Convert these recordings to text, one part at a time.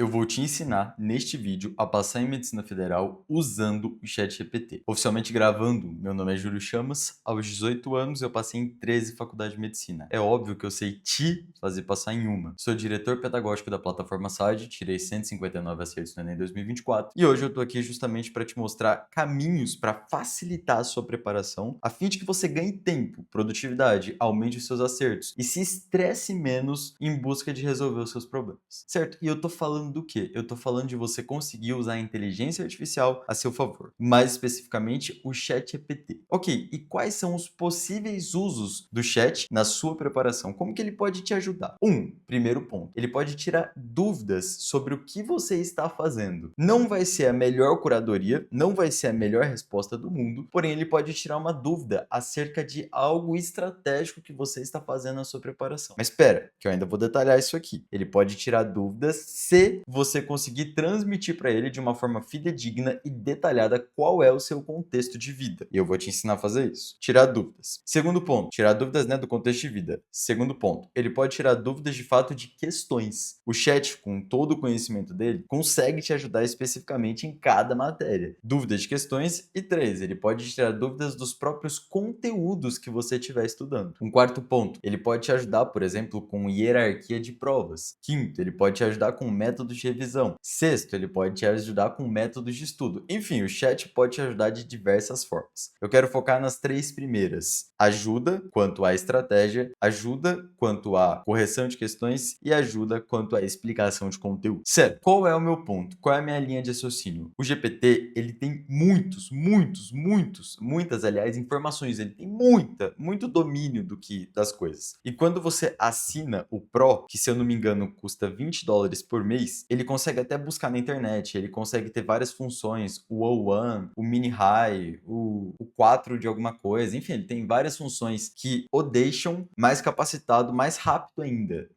Eu vou te ensinar neste vídeo a passar em Medicina Federal usando o ChatGPT. Oficialmente gravando, meu nome é Júlio Chamas, aos 18 anos eu passei em 13 faculdades de Medicina. É óbvio que eu sei te fazer passar em uma. Sou diretor pedagógico da plataforma SAD, tirei 159 acertos no Enem 2024 e hoje eu tô aqui justamente para te mostrar caminhos para facilitar a sua preparação, a fim de que você ganhe tempo, produtividade, aumente os seus acertos e se estresse menos em busca de resolver os seus problemas, certo? E eu tô falando do quê? Eu tô falando de você conseguir usar a inteligência artificial a seu favor, mais especificamente o ChatGPT. Ok, e quais são os possíveis usos do chat na sua preparação? Como que ele pode te ajudar? Primeiro ponto, ele pode tirar dúvidas sobre o que você está fazendo. Não vai ser a melhor curadoria, não vai ser a melhor resposta do mundo, porém ele pode tirar uma dúvida acerca de algo estratégico que você está fazendo na sua preparação. Mas espera, que eu ainda vou detalhar isso aqui. Ele pode tirar dúvidas se você conseguir transmitir para ele de uma forma fidedigna e detalhada qual é o seu contexto de vida. E eu vou te ensinar a fazer isso. Tirar dúvidas. Segundo ponto, tirar dúvidas, né, do contexto de vida. Segundo ponto, ele pode tirar dúvidas de fato de questões. O chat, com todo o conhecimento dele, consegue te ajudar especificamente em cada matéria. Dúvidas de questões. E três, ele pode tirar dúvidas dos próprios conteúdos que você estiver estudando. Um quarto ponto, ele pode te ajudar, por exemplo, com hierarquia de provas. Quinto, ele pode te ajudar com métodos de revisão. Sexto, ele pode te ajudar com métodos de estudo. Enfim, o chat pode te ajudar de diversas formas. Eu quero focar nas três primeiras. Ajuda quanto à estratégia, ajuda quanto à correção de questões e ajuda quanto à explicação de conteúdo. Certo, qual é o meu ponto? Qual é a minha linha de raciocínio? O GPT, ele tem muitas, aliás, informações. Ele tem muito domínio das coisas. E quando você assina o Pro, que se eu não me engano custa $20 por mês, ele consegue até buscar na internet, ele consegue ter várias funções, o O1, o Mini High, o 4 de alguma coisa, enfim, ele tem várias funções que o deixam mais capacitado, mais rápido ainda,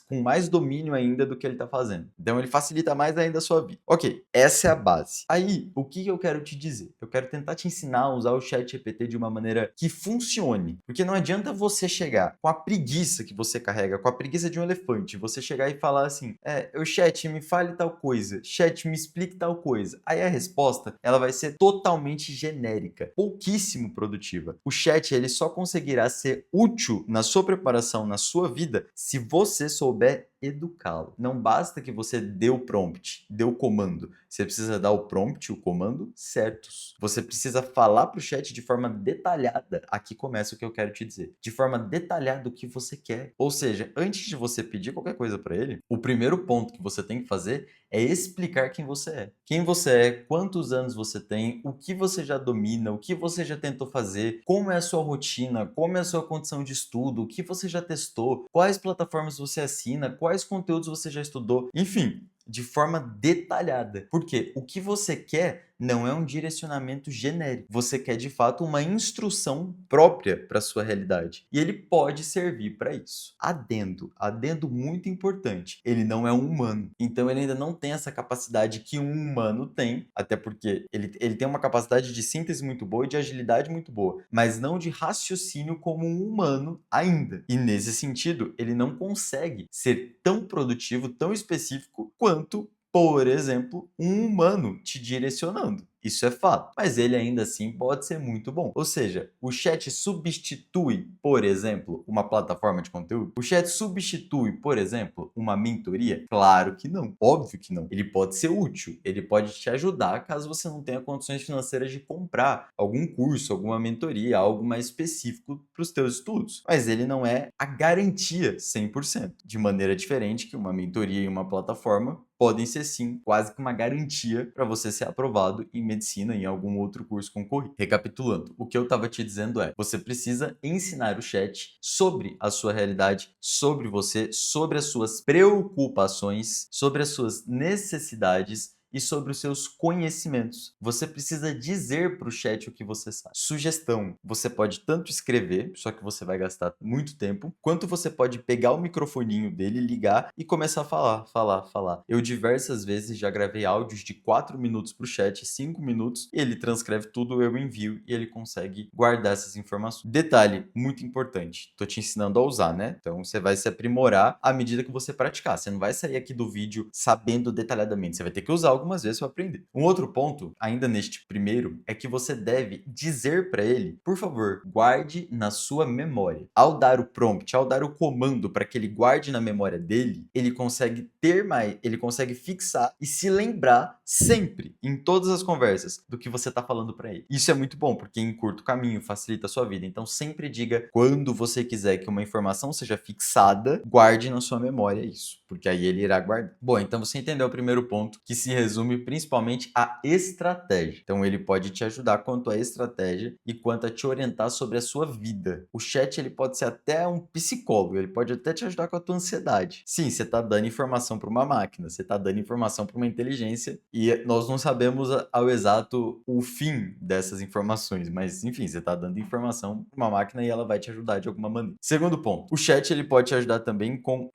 com mais domínio ainda do que ele está fazendo. Então ele facilita mais ainda a sua vida. Ok, essa é a base. Aí, o que eu quero te dizer? Eu quero tentar te ensinar a usar o ChatGPT de uma maneira que funcione, porque não adianta você chegar com a preguiça que você carrega, com a preguiça de um elefante, você chegar e falar assim, o chat me fale tal coisa, chat me explique tal coisa. Aí a resposta, ela vai ser totalmente genérica, pouquíssimo produtiva. O chat, ele só conseguirá ser útil na sua preparação, na sua vida, se você souber educá-lo. Não basta que você dê o prompt, dê o comando. Você precisa dar o prompt, o comando certos. Você precisa falar para o chat de forma detalhada. Aqui começa o que eu quero te dizer. De forma detalhada o que você quer. Ou seja, antes de você pedir qualquer coisa para ele, o primeiro ponto que você tem que fazer é explicar quem você é. Quem você é, quantos anos você tem, o que você já domina, o que você já tentou fazer, como é a sua rotina, como é a sua condição de estudo, o que você já testou, quais plataformas você assina, quais conteúdos você já estudou, enfim, de forma detalhada. Porque o que você quer não é um direcionamento genérico. Você quer de fato uma instrução própria para a sua realidade. E ele pode servir para isso. Adendo muito importante. Ele não é um humano. Então ele ainda não tem essa capacidade que um humano tem, até porque ele tem uma capacidade de síntese muito boa e de agilidade muito boa, mas não de raciocínio como um humano ainda. E nesse sentido, ele não consegue ser tão produtivo, tão específico quanto, por exemplo, um humano te direcionando. Isso é fato. Mas ele ainda assim pode ser muito bom. Ou seja, o chat substitui, por exemplo, uma plataforma de conteúdo? O chat substitui, por exemplo, uma mentoria? Claro que não. Óbvio que não. Ele pode ser útil. Ele pode te ajudar caso você não tenha condições financeiras de comprar algum curso, alguma mentoria, algo mais específico para os teus estudos. Mas ele não é a garantia 100%. De maneira diferente que uma mentoria e uma plataforma podem ser sim quase que uma garantia para você ser aprovado em medicina e em algum outro curso concorrido. Recapitulando, o que eu estava te dizendo é, você precisa ensinar o chat sobre a sua realidade, sobre você, sobre as suas preocupações, sobre as suas necessidades e sobre os seus conhecimentos. Você precisa dizer para o chat o que você sabe. Sugestão: você pode tanto escrever, só que você vai gastar muito tempo, quanto você pode pegar o microfoninho dele, ligar e começar a falar. Eu diversas vezes já gravei áudios de 4 minutos para o chat, 5 minutos, e ele transcreve tudo, eu envio e ele consegue guardar essas informações. Detalhe muito importante, tô te ensinando a usar, né? Então você vai se aprimorar à medida que você praticar. Você não vai sair aqui do vídeo sabendo detalhadamente, você vai ter que usar algumas vezes para aprender. Um outro ponto, ainda neste primeiro, é que você deve dizer para ele, por favor, guarde na sua memória. Ao dar o prompt, ao dar o comando para que ele guarde na memória dele, ele consegue ter mais, ele consegue fixar e se lembrar sempre, em todas as conversas, do que você está falando para ele. Isso é muito bom, porque encurta o caminho, facilita a sua vida. Então sempre diga, quando você quiser que uma informação seja fixada, guarde na sua memória isso, porque aí ele irá guardar. Bom, então você entendeu o primeiro ponto, que se resume principalmente à estratégia. Então ele pode te ajudar quanto à estratégia e quanto a te orientar sobre a sua vida. O chat, ele pode ser até um psicólogo, ele pode até te ajudar com a tua ansiedade. Sim, você está dando informação para uma máquina, você está dando informação para uma inteligência e nós não sabemos ao exato o fim dessas informações, mas enfim, você está dando informação para uma máquina e ela vai te ajudar de alguma maneira. Segundo ponto, o chat, ele pode te ajudar também com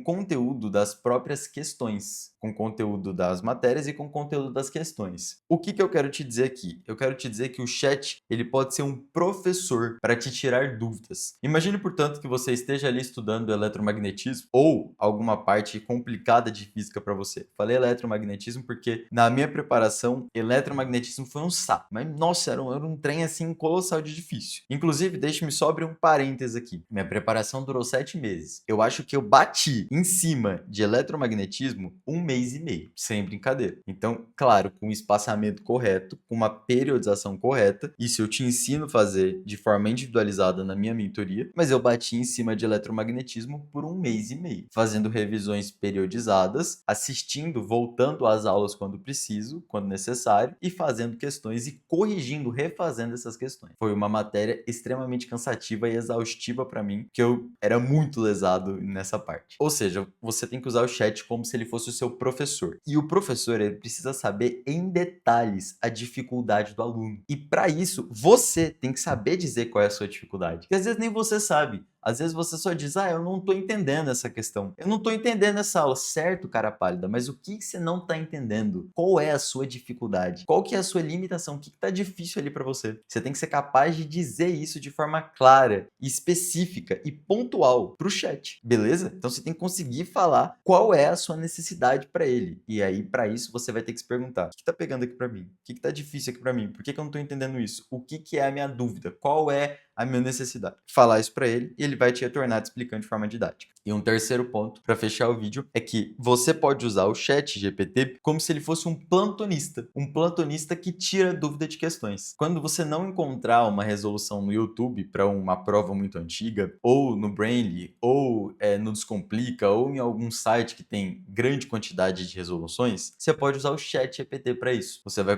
conteúdo das próprias questões, com conteúdo das matérias e com conteúdo das questões. O que eu quero te dizer aqui? Eu quero te dizer que o chat, ele pode ser um professor para te tirar dúvidas. Imagine, portanto, que você esteja ali estudando eletromagnetismo ou alguma parte complicada de física para você. Falei eletromagnetismo porque na minha preparação, eletromagnetismo foi um saco. Mas, nossa, era um trem assim colossal de difícil. Inclusive, deixe-me só abrir um parênteses aqui. Minha preparação durou 7 meses. Eu acho que eu bati em cima de eletromagnetismo 1 mês e meio, sem brincadeira. Então, claro, com o espaçamento correto, com uma periodização correta, isso eu te ensino a fazer de forma individualizada na minha mentoria, mas eu bati em cima de eletromagnetismo por 1 mês e meio, fazendo revisões periodizadas, assistindo, voltando às aulas quando preciso, quando necessário, e fazendo questões e corrigindo, refazendo essas questões. Foi uma matéria extremamente cansativa e exaustiva para mim, que eu era muito lesado nessa parte. Ou seja, você tem que usar o chat como se ele fosse o seu professor. E o professor, ele precisa saber em detalhes a dificuldade do aluno. E para isso, você tem que saber dizer qual é a sua dificuldade. Porque às vezes nem você sabe. Às vezes você só diz, eu não tô entendendo essa questão. Eu não tô entendendo essa aula. Certo, cara pálida, mas o que você não tá entendendo? Qual é a sua dificuldade? Qual que é a sua limitação? O que tá difícil ali para você? Você tem que ser capaz de dizer isso de forma clara, específica e pontual pro chat, beleza? Então você tem que conseguir falar qual é a sua necessidade para ele. E aí, para isso, você vai ter que se perguntar, o que tá pegando aqui para mim? O que tá difícil aqui para mim? Por que eu não tô entendendo isso? O que é a minha dúvida? Qual é a minha necessidade? Falar isso para ele e ele vai te retornar te explicando de forma didática. E um terceiro ponto para fechar o vídeo é que você pode usar o chat GPT como se ele fosse um plantonista que tira dúvida de questões. Quando você não encontrar uma resolução no YouTube para uma prova muito antiga, ou no Brainly, ou no Descomplica, ou em algum site que tem grande quantidade de resoluções, você pode usar o chat GPT para isso. Você vai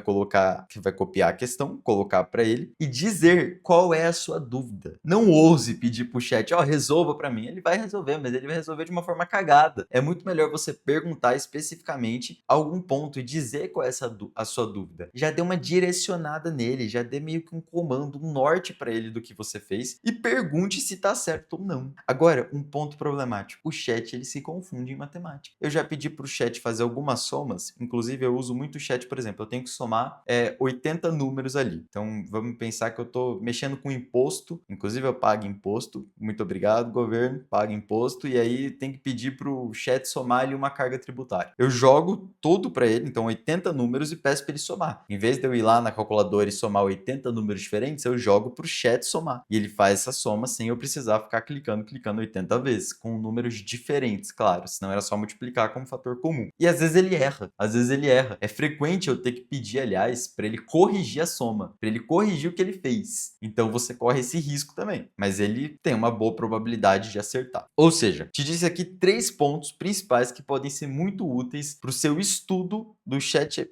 copiar a questão, colocar para ele e dizer qual é a sua dúvida. Não ouse pedir pro chat, resolva para mim. Ele vai resolver, mas ele vai resolver de uma forma cagada. É muito melhor você perguntar especificamente algum ponto e dizer qual é a sua dúvida. Já dê uma direcionada nele, já dê meio que um comando, um norte para ele do que você fez e pergunte se tá certo ou não. Agora, um ponto problemático. O chat, ele se confunde em matemática. Eu já pedi pro chat fazer algumas somas, inclusive eu uso muito o chat, por exemplo, eu tenho que somar 80 números ali. Então, vamos pensar que eu tô mexendo com imposto, inclusive eu pago imposto. Muito obrigado, governo, paga imposto, e aí tem que pedir pro chat somar ali uma carga tributária. Eu jogo tudo para ele, então 80 números, e peço para ele somar. Em vez de eu ir lá na calculadora e somar 80 números diferentes, eu jogo pro chat somar. E ele faz essa soma sem eu precisar ficar clicando 80 vezes, com números diferentes, claro, senão era só multiplicar como fator comum. E às vezes ele erra. É frequente eu ter que pedir, aliás, para ele corrigir a soma, para ele corrigir o que ele fez. Então você corre esse risco também, mas ele tem uma boa probabilidade de acertar. Ou seja, te disse aqui 3 pontos principais que podem ser muito úteis para o seu estudo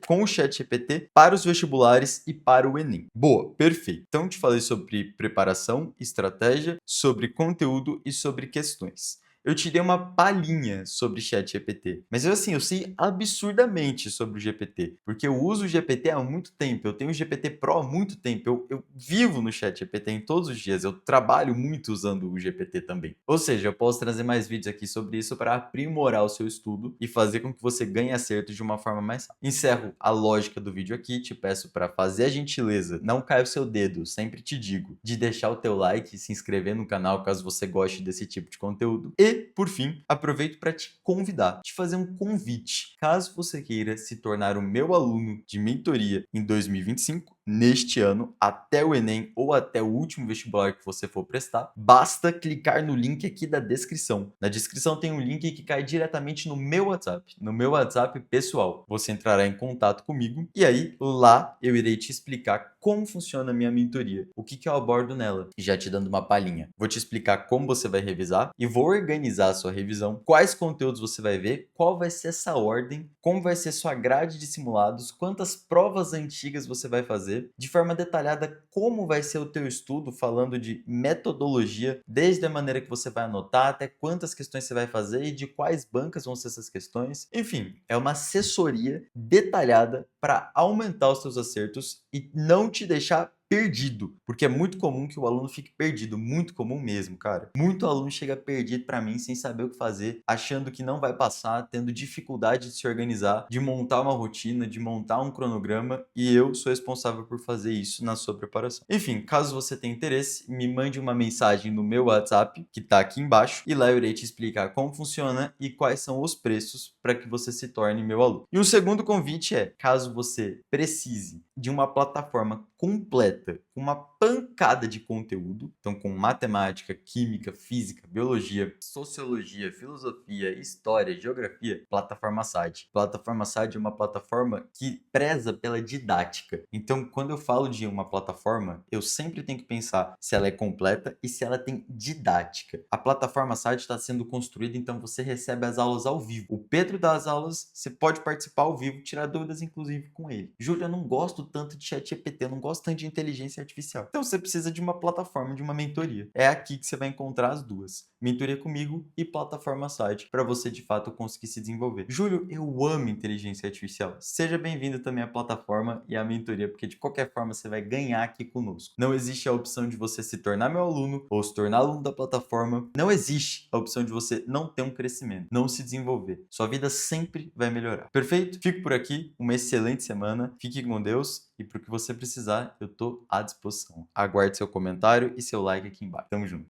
com o ChatGPT para os vestibulares e para o Enem. Boa, perfeito. Então te falei sobre preparação, estratégia, sobre conteúdo e sobre questões. eu te dei uma palhinha sobre ChatGPT. Mas eu sei absurdamente sobre o GPT, porque eu uso o GPT há muito tempo, eu tenho o GPT Pro há muito tempo, eu vivo no ChatGPT em todos os dias, eu trabalho muito usando o GPT também. Ou seja, eu posso trazer mais vídeos aqui sobre isso para aprimorar o seu estudo e fazer com que você ganhe acerto de uma forma mais rápida. Encerro a lógica do vídeo aqui, te peço para fazer a gentileza, não cai o seu dedo, sempre te digo, de deixar o teu like e se inscrever no canal caso você goste desse tipo de conteúdo. E, por fim, aproveito para te convidar, te fazer um convite. Caso você queira se tornar o meu aluno de mentoria em 2025, neste ano, até o Enem ou até o último vestibular que você for prestar, basta clicar no link aqui da descrição. Na descrição tem um link que cai diretamente no meu WhatsApp pessoal. Você entrará em contato comigo e aí lá eu irei te explicar como funciona a minha mentoria, o que eu abordo nela, e já te dando uma palhinha. Vou te explicar como você vai revisar e vou organizar a sua revisão, quais conteúdos você vai ver, qual vai ser essa ordem, como vai ser sua grade de simulados, quantas provas antigas você vai fazer, de forma detalhada como vai ser o teu estudo, falando de metodologia, desde a maneira que você vai anotar até quantas questões você vai fazer e de quais bancas vão ser essas questões. Enfim, é uma assessoria detalhada para aumentar os seus acertos e não te deixar perdido, porque é muito comum que o aluno fique perdido, muito comum mesmo, cara. Muito aluno chega perdido para mim sem saber o que fazer, achando que não vai passar, tendo dificuldade de se organizar, de montar uma rotina, de montar um cronograma, e eu sou responsável por fazer isso na sua preparação. Enfim, caso você tenha interesse, me mande uma mensagem no meu WhatsApp, que tá aqui embaixo, e lá eu irei te explicar como funciona e quais são os preços para que você se torne meu aluno. E o segundo convite é, caso você precise de uma plataforma completa, com uma pancada de conteúdo, então com matemática, química, física, biologia, sociologia, filosofia, história, geografia, plataforma SAD. Plataforma SAD é uma plataforma que preza pela didática. Então, quando eu falo de uma plataforma, eu sempre tenho que pensar se ela é completa e se ela tem didática. A plataforma SAD está sendo construída, então você recebe as aulas ao vivo. O Pedro dá as aulas, você pode participar ao vivo, tirar dúvidas inclusive com ele. Júlio, eu não gosto tanto de ChatGPT, eu não gosto tanto de inteligência artificial. Então você precisa de uma plataforma, de uma mentoria. É aqui que você vai encontrar as duas. Mentoria comigo e plataforma site, para você de fato conseguir se desenvolver. Júlio, eu amo inteligência artificial. Seja bem-vindo também à plataforma e à mentoria, porque de qualquer forma você vai ganhar aqui conosco. Não existe a opção de você se tornar meu aluno ou se tornar aluno da plataforma. Não existe a opção de você não ter um crescimento, não se desenvolver. Sua vida sempre vai melhorar. Perfeito? Fico por aqui. Uma excelente semana. Fique com Deus e para o que você precisar, eu estou à disposição. Aguarde seu comentário e seu like aqui embaixo. Tamo junto.